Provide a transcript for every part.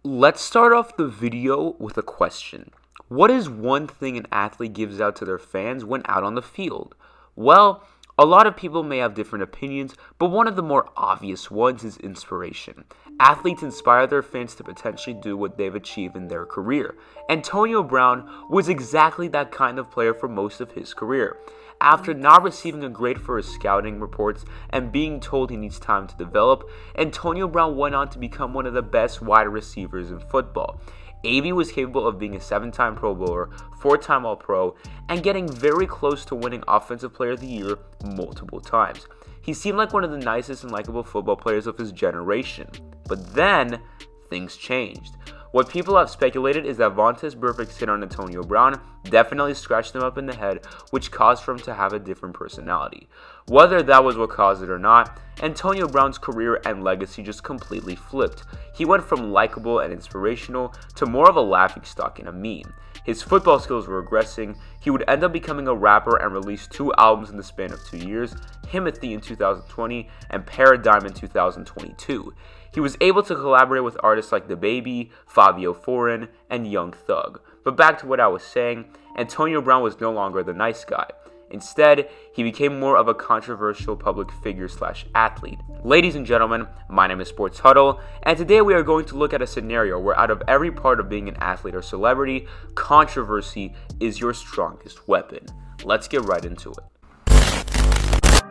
Let's start off the video with a question. What is one thing an athlete gives out to their fans when out on the field? Well, a lot of people may have different opinions, but one of the more obvious ones is inspiration. Athletes inspire their fans to potentially do what they've achieved in their career. Antonio Brown was exactly that kind of player for most of his career. After not receiving a grade for his scouting reports and being told he needs time to develop, Antonio Brown went on to become one of the best wide receivers in football. AB was capable of being a 7-time Pro Bowler, 4-time All-Pro, and getting very close to winning Offensive Player of the Year multiple times. He seemed like one of the nicest and likable football players of his generation. But then, things changed. What people have speculated is that Vontaze Burfict's hit on Antonio Brown definitely scratched him up in the head, which caused for him to have a different personality. Whether that was what caused it or not, Antonio Brown's career and legacy just completely flipped. He went from likable and inspirational to more of a laughingstock and a meme. His football skills were regressing. He would end up becoming a rapper and release 2 albums in the span of 2 years, Himothy in 2020 and Paradigm in 2022. He was able to collaborate with artists like DaBaby, Fabio Foreign, and Young Thug. But back to what I was saying, Antonio Brown was no longer the nice guy. Instead, he became more of a controversial public figure/athlete. Ladies and gentlemen, my name is Sports Huddle, and today we are going to look at a scenario where out of every part of being an athlete or celebrity, controversy is your strongest weapon. Let's get right into it.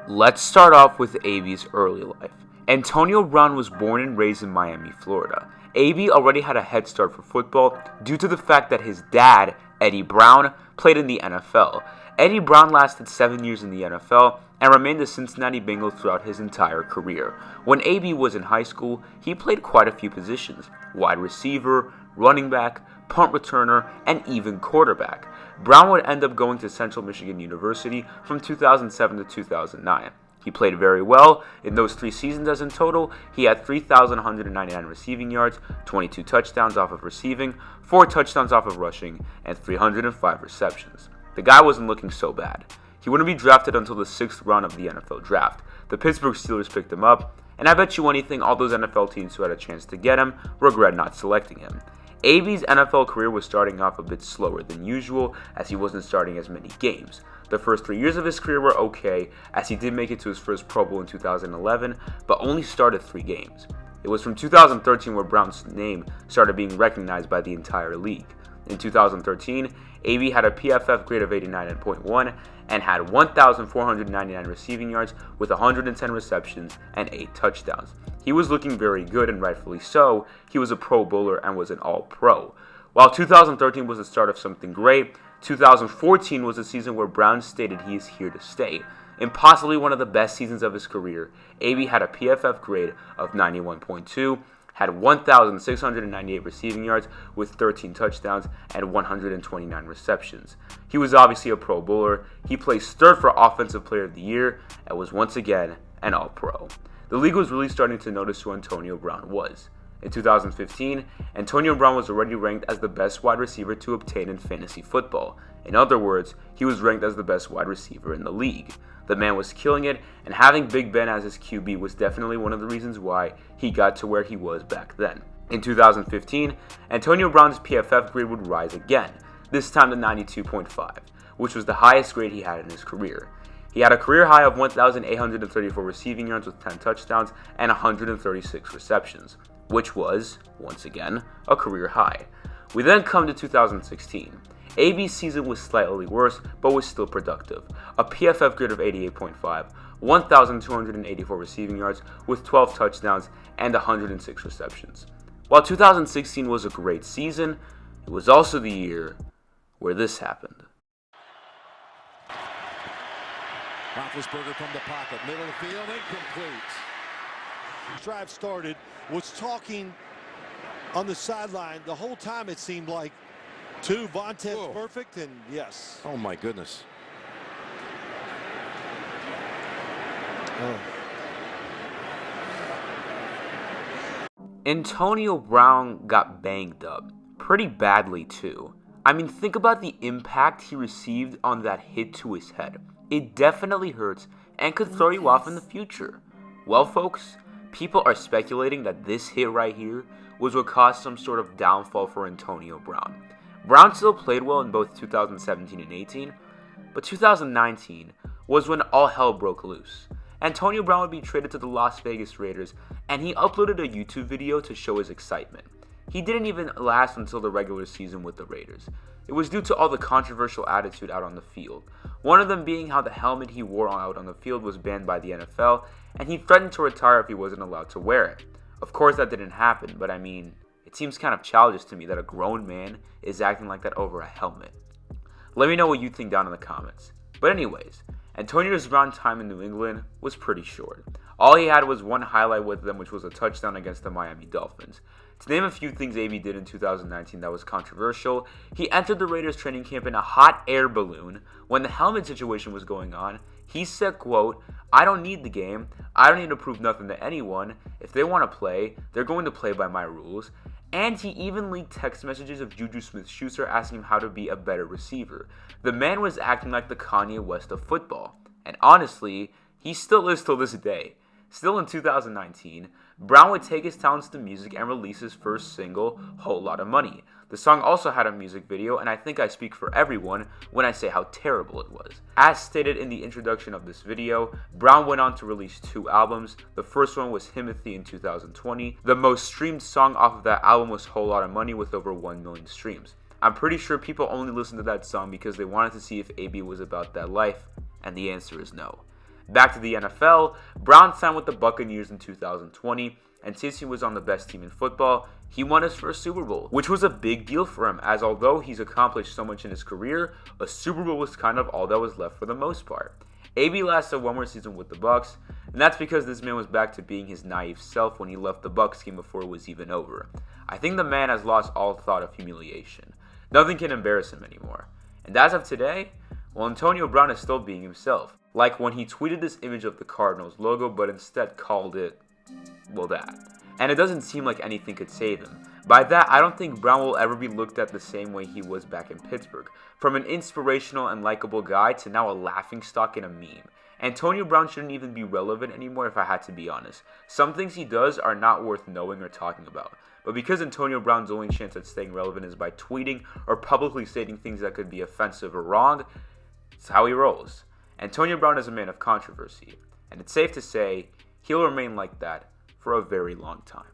Let's start off with AB's early life. Antonio Brown was born and raised in Miami, Florida. AB already had a head start for football due to the fact that his dad, Eddie Brown, played in the NFL. Eddie Brown lasted 7 years in the NFL and remained the Cincinnati Bengals throughout his entire career. When AB was in high school, he played quite a few positions: wide receiver, running back, punt returner, and even quarterback. Brown would end up going to Central Michigan University from 2007 to 2009. He played very well in those 3 seasons, as in total, he had 3,199 receiving yards, 22 touchdowns off of receiving, 4 touchdowns off of rushing, and 305 receptions. The guy wasn't looking so bad. He wouldn't be drafted until the 6th round of the NFL draft. The Pittsburgh Steelers picked him up, and I bet you anything all those NFL teams who had a chance to get him regret not selecting him. AB's NFL career was starting off a bit slower than usual, as he wasn't starting as many games. The first 3 years of his career were okay, as he did make it to his first Pro Bowl in 2011, but only started 3 games. It was from 2013 where Brown's name started being recognized by the entire league. In 2013, AB had a PFF grade of 89.1 and had 1,499 receiving yards with 110 receptions and 8 touchdowns. He was looking very good, and rightfully so. He was a Pro Bowler and was an All-Pro. While 2013 was the start of something great, 2014 was a season where Brown stated he is here to stay. In possibly one of the best seasons of his career, AB had a PFF grade of 91.2, had 1,698 receiving yards with 13 touchdowns and 129 receptions. He was obviously a Pro Bowler. He placed 3rd for Offensive Player of the Year and was once again an All-Pro. The league was really starting to notice who Antonio Brown was. In 2015, Antonio Brown was already ranked as the best wide receiver to obtain in fantasy football. In other words, he was ranked as the best wide receiver in the league. The man was killing it, and having Big Ben as his QB was definitely one of the reasons why he got to where he was back then. In 2015, Antonio Brown's PFF grade would rise again, this time to 92.5, which was the highest grade he had in his career. He had a career high of 1,834 receiving yards with 10 touchdowns and 136 receptions, which was, once again, a career high. We then come to 2016. AB's season was slightly worse, but was still productive. A PFF grade of 88.5, 1,284 receiving yards with 12 touchdowns and 106 receptions. While 2016 was a great season, it was also the year where this happened. Roethlisberger from the pocket, middle of the field, incomplete. Drive started, was talking on the sideline the whole time. It seemed like to Vontaze Burfict, and yes. Oh my goodness. Antonio Brown got banged up pretty badly too. I mean, think about the impact he received on that hit to his head. It definitely hurts and could throw you off in the future. Well, folks, people are speculating that this hit right here was what caused some sort of downfall for Antonio Brown. Brown still played well in both 2017 and 18, but 2019 was when all hell broke loose. Antonio Brown would be traded to the Las Vegas Raiders, and he uploaded a YouTube video to show his excitement. He didn't even last until the regular season with the Raiders. It was due to all the controversial attitude out on the field. One of them being how the helmet he wore out on the field was banned by the NFL, and he threatened to retire if he wasn't allowed to wear it. Of course that didn't happen, but I mean, it seems kind of childish to me that a grown man is acting like that over a helmet. Let me know what you think down in the comments. But anyways, Antonio Brown's time in New England was pretty short. All he had was one highlight with them, which was a touchdown against the Miami Dolphins. To name a few things AB did in 2019 that was controversial, he entered the Raiders training camp in a hot air balloon. When the helmet situation was going on, he said, quote, "I don't need the game. I don't need to prove nothing to anyone. If they want to play, they're going to play by my rules." And he even leaked text messages of Juju Smith-Schuster asking him how to be a better receiver. The man was acting like the Kanye West of football. And honestly, he still is till this day. Still in 2019, Brown would take his talents to music and release his first single, Whole Lotta Money. The song also had a music video, and I think I speak for everyone when I say how terrible it was. As stated in the introduction of this video, Brown went on to release 2 albums. The first one was Himothy in 2020. The most streamed song off of that album was Whole Lotta Money with over 1 million streams. I'm pretty sure people only listened to that song because they wanted to see if AB was about that life, and the answer is no. Back to the NFL, Brown signed with the Buccaneers in 2020, and since he was on the best team in football, he won his first Super Bowl, which was a big deal for him, as although he's accomplished so much in his career, a Super Bowl was kind of all that was left for the most part. AB lasted 1 more season with the Bucs, and that's because this man was back to being his naive self when he left the Bucs game before it was even over. I think the man has lost all thought of humiliation. Nothing can embarrass him anymore. And as of today, well, Antonio Brown is still being himself. Like when he tweeted this image of the Cardinals logo, but instead called it, well, that. And it doesn't seem like anything could save him. By that, I don't think Brown will ever be looked at the same way he was back in Pittsburgh. From an inspirational and likable guy to now a laughingstock and a meme. Antonio Brown shouldn't even be relevant anymore if I had to be honest. Some things he does are not worth knowing or talking about. But because Antonio Brown's only chance at staying relevant is by tweeting or publicly stating things that could be offensive or wrong, it's how he rolls. Antonio Brown is a man of controversy, and it's safe to say he'll remain like that for a very long time.